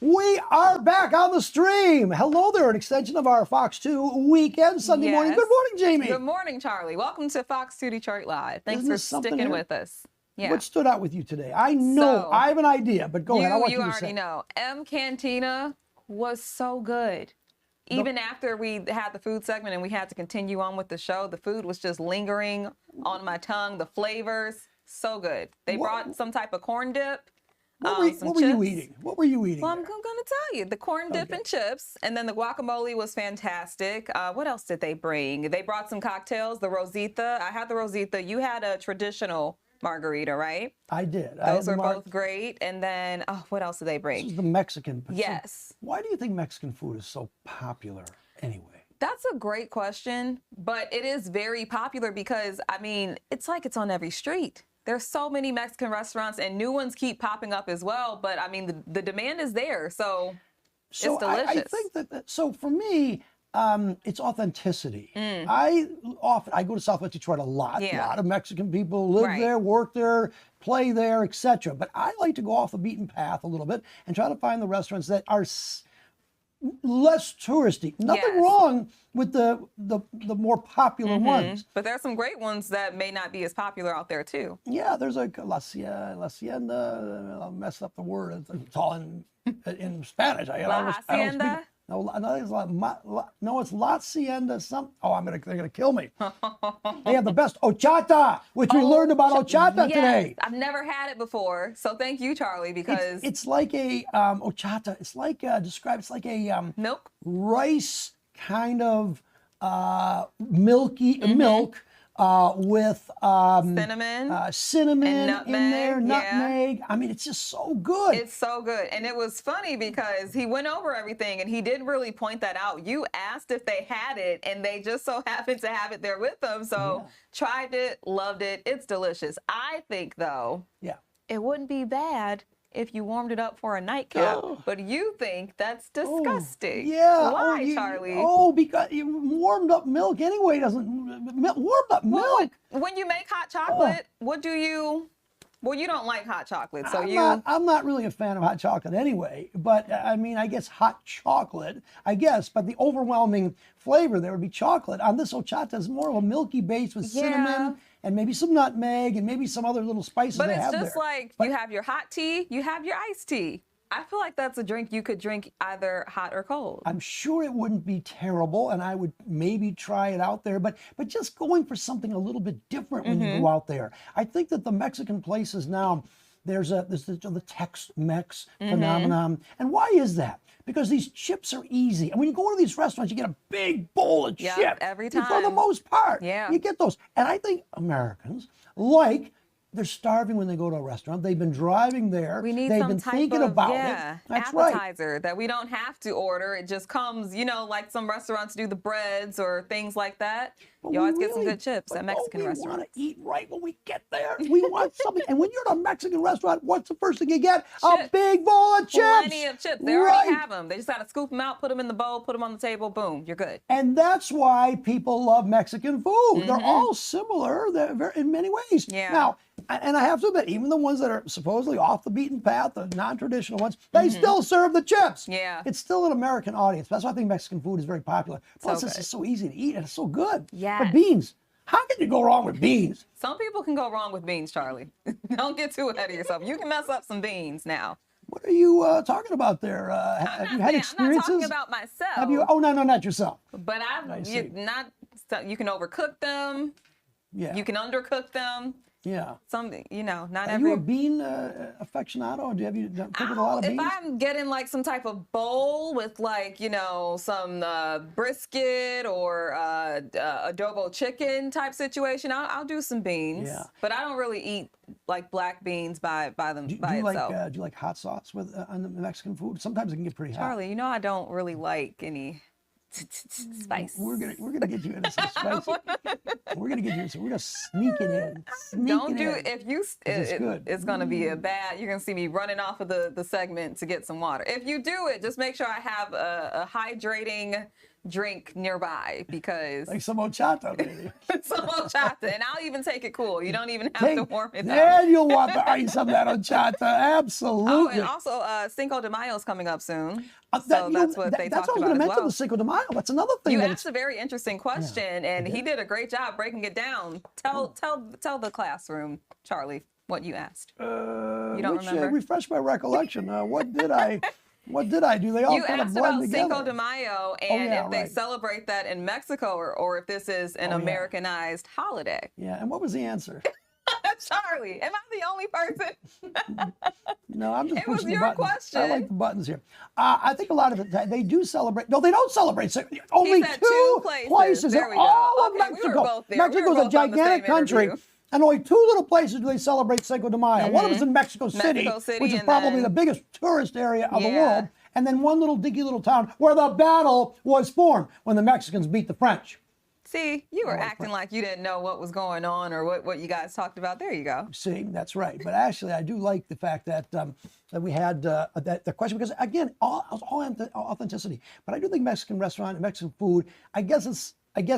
We are back on the stream. Hello there, an extension of our Fox 2 weekend Sunday morning. Good morning, Jamie. Good morning, Charlie. Welcome to Fox 2 Detroit Live. Thanks for sticking with us. Yeah. What stood out with you today? I know, I have an idea, but go ahead. I want you to say. You already know. M Cantina was so good. Even after we had the food segment and we had to continue on with the show, the food was just lingering on my tongue. The flavors, so good. They brought some type of corn dip. What were you eating? What were you eating? Well, I'm going to tell you. The corn dip and chips, and then the guacamole was fantastic. What else did they bring? They brought some cocktails, the Rosita. I had the Rosita. You had a traditional margarita, right? I did. Those were both great. And then, what else did they bring? This is the Mexican. Yes. Why do you think Mexican food is so popular anyway? That's a great question, but it is very popular because, I mean, it's like it's on every street. There's so many Mexican restaurants and new ones keep popping up as well. But I mean, the demand is there. So it's delicious. I think so for me, it's authenticity. I go to Southwest Detroit a lot. A lot of Mexican people live there, work there, play there, etc. But I like to go off the beaten path a little bit and try to find the restaurants that are less touristy. Nothing wrong with the more popular ones. But there's some great ones that may not be as popular out there too. Yeah, there's a La Hacienda. I'll mess up the word. It's all in Spanish. La Hacienda? No, it's La Hacienda. They're gonna kill me. They have the best horchata, which we learned about horchata today. I've never had it before, so thank you, Charlie, because it's like a horchata. It's like it's like a milk rice kind of milky milk. With cinnamon and nutmeg. I mean, it's just so good. It's so good. And it was funny because he went over everything and he did really point that out. You asked if they had it and they just so happened to have it there with them. So tried it, loved it. It's delicious. I think, though, it wouldn't be bad if you warmed it up for a nightcap, but you think that's disgusting. Why, Charlie? Because warmed up milk anyway warmed up milk. When you make hot chocolate, what do you? Well, you don't like hot chocolate, so I'm not really a fan of hot chocolate anyway. But I mean, I guess hot chocolate. But the overwhelming flavor there would be chocolate. On this horchata is more of a milky base with cinnamon and maybe some nutmeg and maybe some other little spices they have there. But it's just like you have your hot tea, you have your iced tea. I feel like that's a drink you could drink either hot or cold. I'm sure it wouldn't be terrible, and I would maybe try it out there, but just going for something a little bit different when you go out there. I think that the Mexican places now, there's the Tex-Mex phenomenon. And why is that? Because these chips are easy. And when you go to these restaurants, you get a big bowl of chips. Every time. For the most part. You get those. And I think Americans they're starving when they go to a restaurant. They've been driving there. We need They've some been type thinking of about it. That's appetizer that we don't have to order. It just comes, like some restaurants do the breads or things like that. You always get some good chips at Mexican restaurants. We want to eat right when we get there. We want something. And when you're at a Mexican restaurant, what's the first thing you get? A big bowl of chips. Plenty of chips. They already have them. They just got to scoop them out, put them in the bowl, put them on the table. Boom, you're good. And that's why people love Mexican food. They're all similar in many ways. Now, and I have to admit, even the ones that are supposedly off the beaten path, the non-traditional ones, they still serve the chips. It's still an American audience. That's why I think Mexican food is very popular. Plus, it's just so easy to eat and it's so good. But beans, how can you go wrong with beans? Some people can go wrong with beans, Charlie. Don't get too ahead of yourself. You can mess up some beans now. What are you talking about there? Have you had experiences? I'm not talking about myself. Have you? Oh, no, not yourself. But you can overcook them. You can undercook them. Some, not every. Are you a bean aficionado? Have you cooked with a lot of beans? If I'm getting like some type of bowl with like, some brisket or adobo chicken type situation, I'll do some beans. But I don't really eat like black beans by itself. Do you like hot sauce on the Mexican food? Sometimes it can get pretty hot. Charlie, I don't really like any spice. We're gonna get you into some spicy. We're gonna sneak it in. It's gonna be a bad. You're gonna see me running off of the segment to get some water. If you do it, just make sure I have a hydrating drink nearby because like some horchata, maybe. some horchata, and I'll even take it cool. You don't even have to warm it up. And you'll want to ice some of that horchata. Absolutely. Oh, and also Cinco de Mayo is coming up soon. So that's what they that's talked what I was going about to as mention, well. the Cinco de Mayo. That's another thing. You asked a very interesting question, and he did a great job breaking it down. Tell the classroom, Charlie, what you asked. You don't remember? Refresh my recollection. What did I? What did I do? They all You kind of asked blend about together. Cinco de Mayo and if they celebrate that in Mexico or if this is an Americanized holiday. Yeah, and what was the answer? Charlie, am I the only person? No, I'm just It was pushing your the buttons. question. I like the buttons here. I think a lot of it, they do celebrate. No, they don't celebrate. Only said two two places. in There we go. all of Okay, we were Mexico. both there. We were Mexico's both a on the same gigantic country. interview. And only two little places do they celebrate Cinco de Mayo. One of them is in Mexico City, which is and probably then- the biggest tourist area of the Yeah. world. And then one little dinky little town where the battle was formed when the Mexicans beat the French. See, you were acting like you didn't know what was going on or what you guys talked about. There you go. See, that's right. But actually, I do like the fact that that we had that the question, because again, all authenticity. But I do think Mexican restaurant and Mexican food, I guess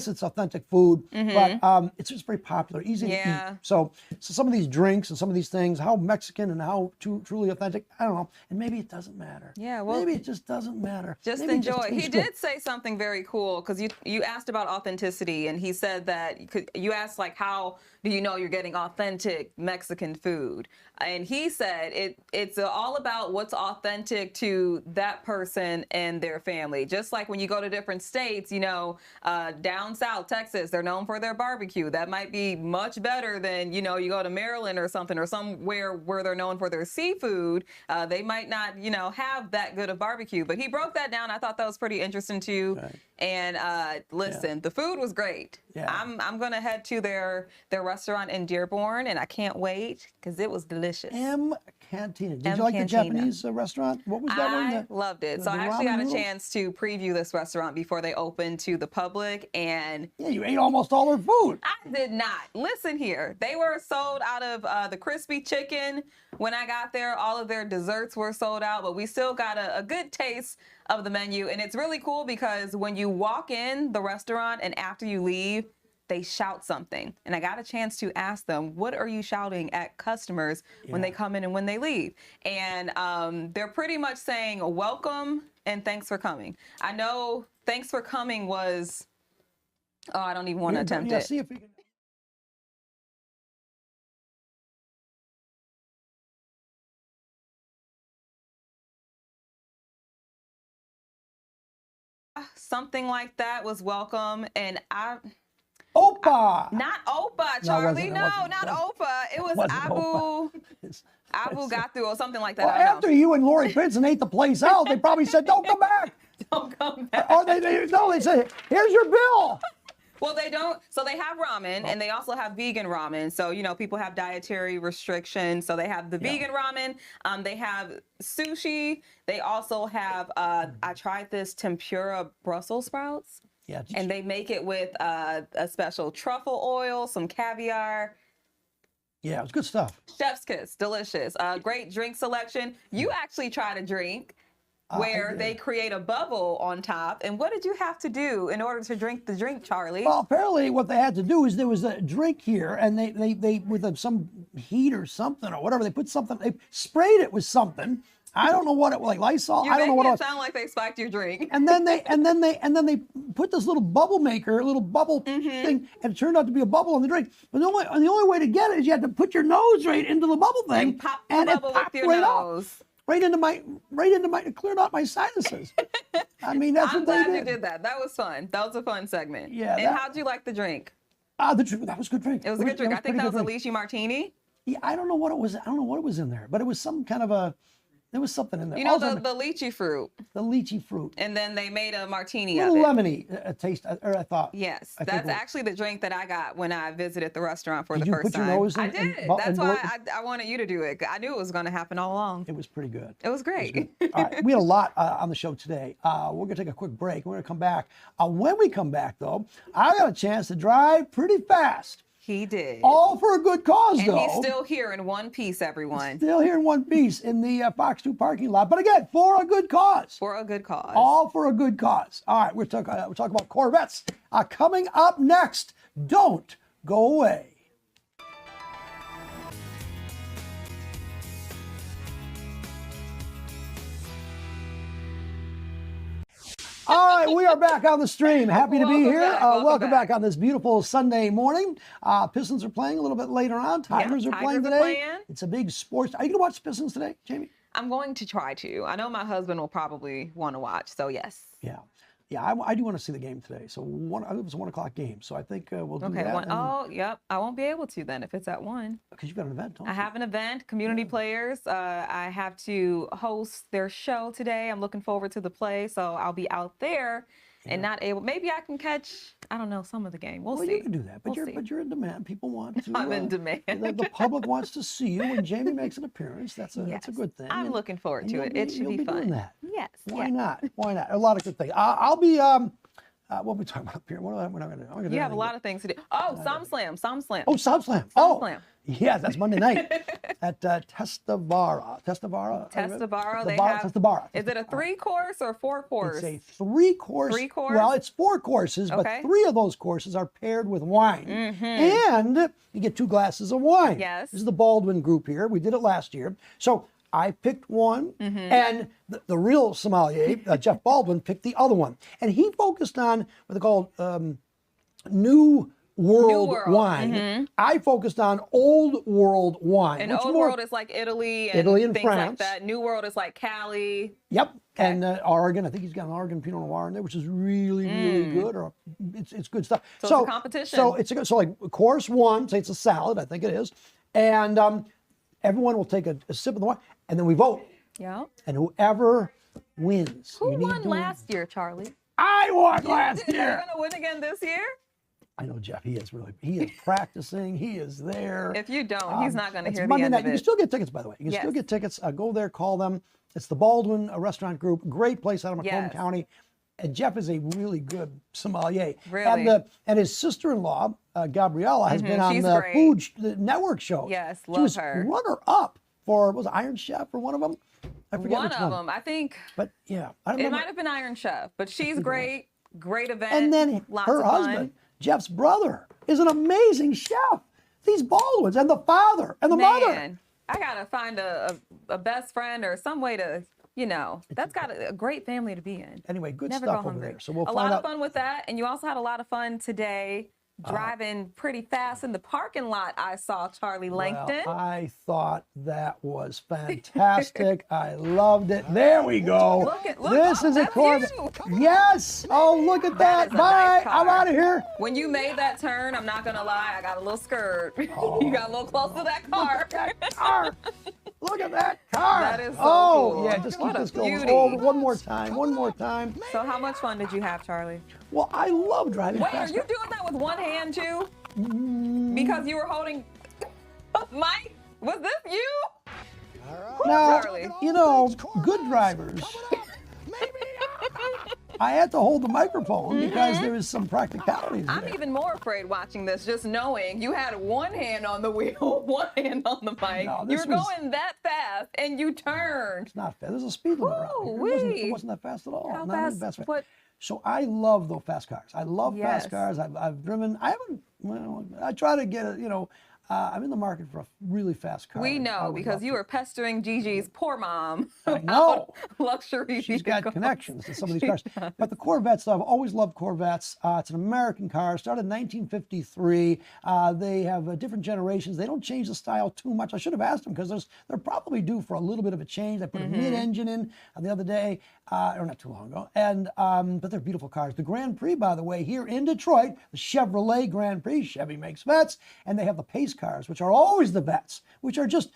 it's authentic food, but it's just very popular, easy to eat. So some of these drinks and some of these things, how Mexican and how truly authentic, I don't know. And maybe it doesn't matter. Yeah, well, maybe it just doesn't matter. Just Maybe it enjoy. tastes He good. did say something very cool because you asked about authenticity, and he said that you asked like, how do you know you're getting authentic Mexican food? And he said it's all about what's authentic to that person and their family. Just like when you go to different states, down south, Texas, they're known for their barbecue. That might be much better than, you go to Maryland or something, or somewhere where they're known for their seafood. They might not, have that good of barbecue. But he broke that down. I thought that was pretty interesting too. Right. And listen, the food was great. Yeah. I'm gonna head to their restaurant in Dearborn, and I can't wait because it was delicious. M Cantina. Did M you like Cantina. the Japanese restaurant? What was that one? I loved it. So the I actually ramen got a noodles? chance to preview this restaurant before they opened to the public, and Yeah, you ate almost all their food. I did not. Listen here. They were sold out of the crispy chicken. When I got there, all of their desserts were sold out, but we still got a good taste of the menu. And it's really cool because when you walk in the restaurant and after you leave, they shout something. And I got a chance to ask them, what are you shouting at customers when they come in and when they leave? And they're pretty much saying welcome and thanks for coming. I know thanks for coming was, I don't even want to attempt it. See if we can. Something like that was welcome. And Opa! not Opa, No, it Charlie. wasn't. It No, wasn't. not Opa. It was wasn't Abu Opa. Gathu or something like that. Well, I don't know. after you and Lori Pinson ate the place out, they probably said, "Don't come back." Don't come back. Or they said, "Here's your bill." Well, they don't. So they have ramen, and they also have vegan ramen. So, people have dietary restrictions. So they have the vegan ramen. They have sushi. They also have, I tried this tempura Brussels sprouts. Yeah. And they make it with a special truffle oil, some caviar. Yeah, it was good stuff. Chef's kiss, delicious. Great drink selection. You actually tried a drink where they create a bubble on top. And what did you have to do in order to drink the drink, Charlie? Well, apparently what they had to do is there was a drink here, and they with some heat or something or whatever, they sprayed it with something. I don't know what it was, like Lysol. I don't know what it was. Sound like they spiked your drink. And then they put this little bubble maker, a little bubble thing, and it turned out to be a bubble in the drink. But the only way to get it is you had to put your nose right into the bubble thing, And pop the and it bubble popped with your right nose. out, right into my, it cleared out my sinuses. I mean, that's I'm what they glad did. you did that. That was fun. That was a fun segment. Yeah, And how'd you like the drink? The drink, that was a good drink. It was a good drink. I think that was a pretty good drink. lychee martini. Yeah, I don't know what it was. I don't know what it was in there, but it was some kind of a. There was something in there. You know, Also, the lychee fruit. the lychee fruit. And then they made a martini A of little it. lemony taste, or I thought. Yes, I think that's it was. actually the drink that I got when I visited the restaurant for Did the you first put your time. nose in I and did. bu- That's and why blow I wanted you to do it. I knew it was going to happen all along. It was pretty good. It was great. All right, we had a lot on the show today. We're going to take a quick break. We're going to come back. When we come back, though, I got a chance to drive pretty fast He did. All for a good cause, and though. he's still here in one piece, everyone. Still here in one piece in the Fox 2 parking lot. But again, for a good cause. For a good cause. All for a good cause. All right, we're talking about Corvettes. Coming up next, don't go away. All right, we are back on the stream. Happy to be here. Welcome back on this beautiful Sunday morning. Pistons are playing a little bit later on. Tigers are playing today. It's a big sports. Are you going to watch Pistons today, Jamie? I'm going to try to. I know my husband will probably want to watch, so yes. Yeah, I do want to see the game today. So it was a 1 o'clock game. So I think we'll do that. Oh, yep. I won't be able to then if it's at 1. Because you've got an event, don't you? I have an event, Community Players. I have to host their show today. I'm looking forward to the play, so I'll be out there and not able. Maybe I can catch, I don't know, some of the game. We'll see. You can do that, but you're in demand. People want to. I'm in demand. The public wants to see you when Jamie makes an appearance. That's a good thing. I'm looking forward to it. It should be fun. Doing that. Yes. Why not? Why not? A lot of good things. I'll be. What are we talking about up here? What am I going to do? You have a lot of things to do. Oh, SumSlam. Oh, SumSlam. SumSlam. Yeah, that's Monday night at Testavara. Is it a 3-course or 4-course? It's a 3-course. 3-course? Well, it's 4 courses, but 3 of those courses are paired with wine. And you get 2 glasses of wine. Yes. This is the Baldwin group here. We did it last year. So I picked one, and the real sommelier, Jeff Baldwin, picked the other one. And he focused on what they call New World wine. I focused on Old World wine. And Old World is like Italy and France. Like that. New World is like Cali. Yep. Okay. And Oregon. I think he's got an Oregon Pinot Noir in there, which is really, really good. Or it's good stuff. So it's a competition. So like course 1, say it's a salad, I think it is. And everyone will take a sip of the wine, and then we vote. Yeah. And whoever wins. Who won last year, Charlie? I won last year. You're going to win again this year? I know Jeff. He is practicing. He is there. If you don't, he's not going to hear Monday the end night. of it. You can still get tickets, by the way. You can still get tickets. Go there, call them. It's the Baldwin Restaurant Group. Great place out of Macomb County. And Jeff is a really good sommelier. Really? And his sister-in-law, Gabriella, has been on the Food Network show. Yes, love her. She was runner-up for, was it Iron Chef or one of them? I forget one which of them, I think. But yeah, I don't it remember. might have been Iron Chef, but she's great. Great event. And then her husband, Jeff's brother, is an amazing chef. These Baldwins and the father and the mother. I gotta find a best friend or some way to, that's got a great family to be in. Anyway, good stuff over there. So we'll find out. A lot of fun with that, and you also had a lot of fun today. Driving pretty fast in the parking lot, I saw Charlie Langton. Well, I thought that was fantastic. I loved it. There we go. This is a Corvette. Yes. Oh, look at that. Bye. Nice, I'm out of here. When you made that turn, I'm not going to lie, I got a little scared. You got a little close to that car. Look at that car. Look at that car. That is so cool. Yeah, just keep this going. Oh, one more time. One more time. So how much fun did you have, Charlie? Well, I love driving fast. Wait, are you doing that with one hand, too? Because you were holding Mike? Was this you? Now, Charlie. good drivers. I had to hold the microphone because there is some practicalities there. I'm even more afraid watching this, just knowing you had one hand on the wheel, one hand on the mic. No, you were going that fast, and you turned. It's not fast. There's a speed limit around here. It wasn't that fast at all. How not fast? Fast. So I love those fast cars. I love fast cars. I've driven. I haven't. Well, I try to get it. I'm in the market for a really fast car. We know because you were pestering Gigi's poor mom. I know. Luxury. She's got connections to some of these cars. But the Corvettes, I've always loved Corvettes. It's an American car. Started in 1953. They have different generations. They don't change the style too much. I should have asked them because they're probably due for a little bit of a change. I put a mid-engine in the other day, or not too long ago. And but they're beautiful cars. The Grand Prix, by the way, here in Detroit, the Chevrolet Grand Prix. Chevy makes vets, and they have the Pace cars, which are always the vets, which are just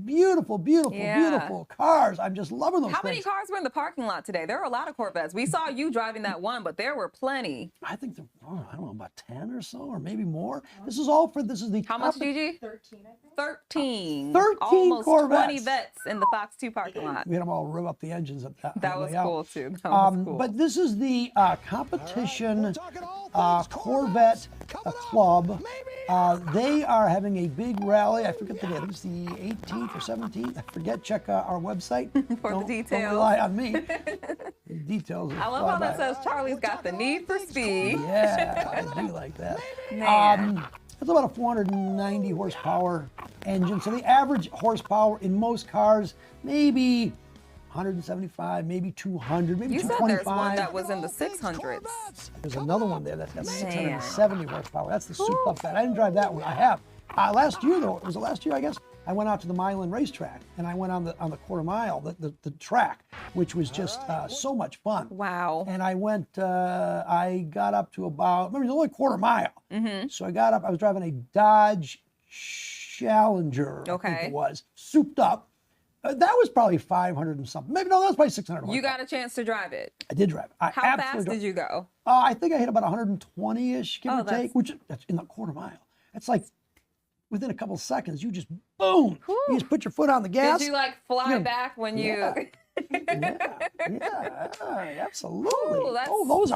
beautiful, beautiful cars. I'm just loving those things. How many cars were in the parking lot today? There were a lot of Corvettes. We saw you driving that one, but there were plenty. I think I don't know, about 10 or so, or maybe more. This is the How much, Gigi? 13, I think. 13. 13 Almost Corvettes. 20 vets in the Fox 2 parking lot. We had them all rev up the engines That was cool too. That was cool. But this is the competition Corvette club. They are having a big rally. I forget the date. I think it's the 18th or 17th. I forget. Check our website. For the details. Don't rely on me. The details. I love how that says Charlie's got the need for speed. Yeah, I do like that. Man. It's about a 490 horsepower engine. So the average horsepower in most cars, maybe 175, maybe 200, maybe You 225. said there's one that was in the 600s. There's another one there that's got 670 horsepower. That's the souped up bed. I didn't drive that one. I have. Last year, though, was it last year, I guess? I went out to the Milan racetrack, and I went on the quarter mile, the track, which was just so much fun. Wow. And I went, I got up to about, remember, it's only a quarter mile. So I got up, I was driving a Dodge Challenger, I think it was, souped up. That was probably 500 and something. Maybe, no, that was probably 600 horsepower. You got a chance to drive it? I did drive it. How fast did you go? I think I hit about 120-ish, give or take, which that's in the quarter mile. It's like, within a couple seconds, you just, boom, you just put your foot on the gas. Did you like fly back when you... Yeah, absolutely. Ooh, those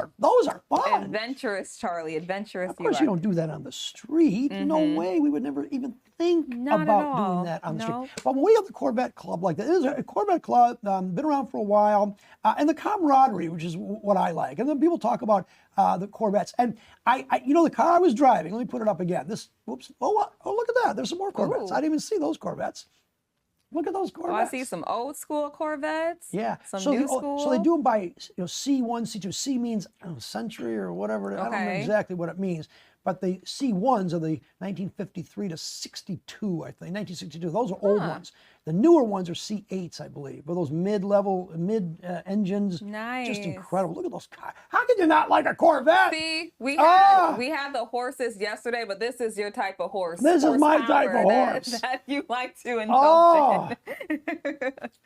are fun. Adventurous, Charlie, adventurous. Of course, you don't do that on the street. No way. We would never even think about doing that on the street. But when we have the Corvette Club like that, it is a Corvette Club, been around for a while, and the camaraderie, which is what I like. And then people talk about the Corvettes. And I you know, the car I was driving, let me put it up again. Whoops. Oh, look at that. There's some more Corvettes. Ooh. I didn't even see those Corvettes. Look at those Corvettes. Oh, I see some old school Corvettes. Yeah. Some new school. So they do them by C1, C2. C means century or whatever. I don't know exactly what it means. But the C1s are the 1953 to 62, I think. 1962. Those are old ones. The newer ones are C8s, I believe. But those mid-level, engines. Nice. Just incredible. Look at those cars. How can you not like a Corvette? See, we had the horses yesterday, but this is your type of horse. This is my type of horse. That you like to indulge in.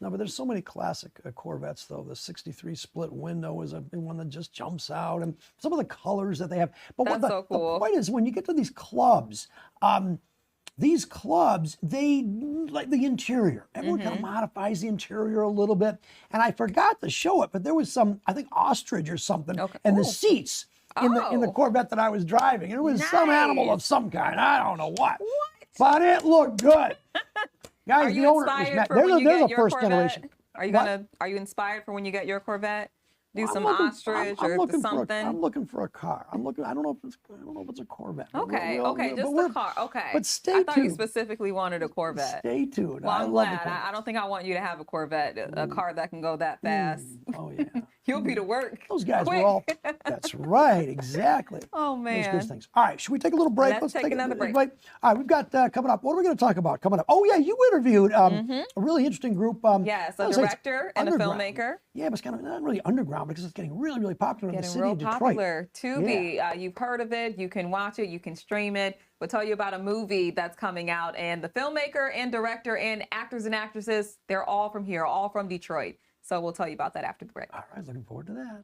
No, but there's so many classic Corvettes, though. The 63 split window is a one that just jumps out, and some of the colors that they have. But That's so cool. The point is, when you get to these clubs, they like the interior. Everyone kind of modifies the interior a little bit. And I forgot to show it, but there was some, I think, ostrich or something, and the seats in the Corvette that I was driving. And it was some animal of some kind. I don't know what. But it looked good. Guys, Are you the owner was inspired mad. for when you There's get a your first Corvette? generation. Are you inspired for when you get your Corvette? Do some I'm ostrich I'm or looking something. I'm looking for a car. I don't know if it's a Corvette. Okay, just a car. Okay. But stay I thought you tuned. specifically wanted a Corvette. Stay tuned. Well, I I'm love glad. the I don't think I want you to have a Corvette, a car that can go that fast. Oh yeah. You'll be to work. Those guys quick. were all. That's right. Exactly. Oh Those man. good things. All right. Should we take a little break? Let's take another break. All right. We've got coming up. What are we going to talk about coming up? Oh yeah, you interviewed a really interesting group. Yes, a director and a filmmaker. Yeah, but it's kind of not really underground because it's getting really, really popular in the city real of Detroit. Popular. Tubi. You've heard of it. You can watch it. You can stream it. We'll tell you about a movie that's coming out. And the filmmaker and director and actors and actresses, they're all from here, all from Detroit. So we'll tell you about that after the break. All right, looking forward to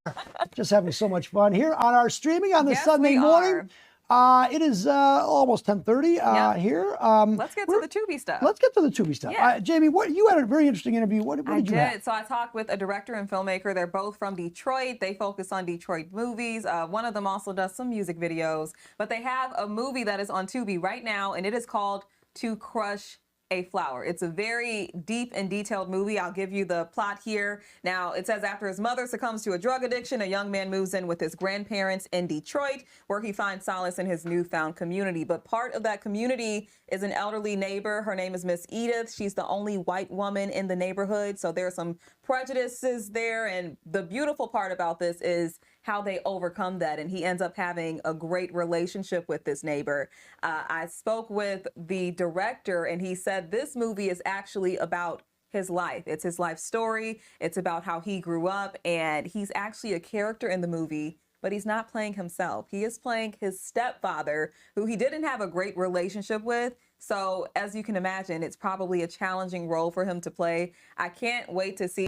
that. Just having so much fun here on our streaming on this Sunday morning. It is almost 10:30 here. Let's get to the Tubi stuff. Let's get to the Tubi stuff. Yeah. Jamie, you had a very interesting interview. What did you have? So I talked with a director and filmmaker. They're both from Detroit. They focus on Detroit movies. One of them also does some music videos. But they have a movie that is on Tubi right now, and it is called To Crush a Flower. It's a very deep and detailed movie. I'll give you the plot here. Now, it says after his mother succumbs to a drug addiction, a young man moves in with his grandparents in Detroit, where he finds solace in his newfound community. But part of that community is an elderly neighbor. Her name is Miss Edith. She's the only white woman in the neighborhood, so there are some prejudices there. And the beautiful part about this is how they overcome that, and he ends up having a great relationship with this neighbor. I spoke with the director, and he said this movie is actually about his life. It's his life story. It's about how he grew up, and he's actually a character in the movie, but he's not playing himself. He is playing his stepfather, who he didn't have a great relationship with. So as you can imagine, it's probably a challenging role for him to play. I can't wait to see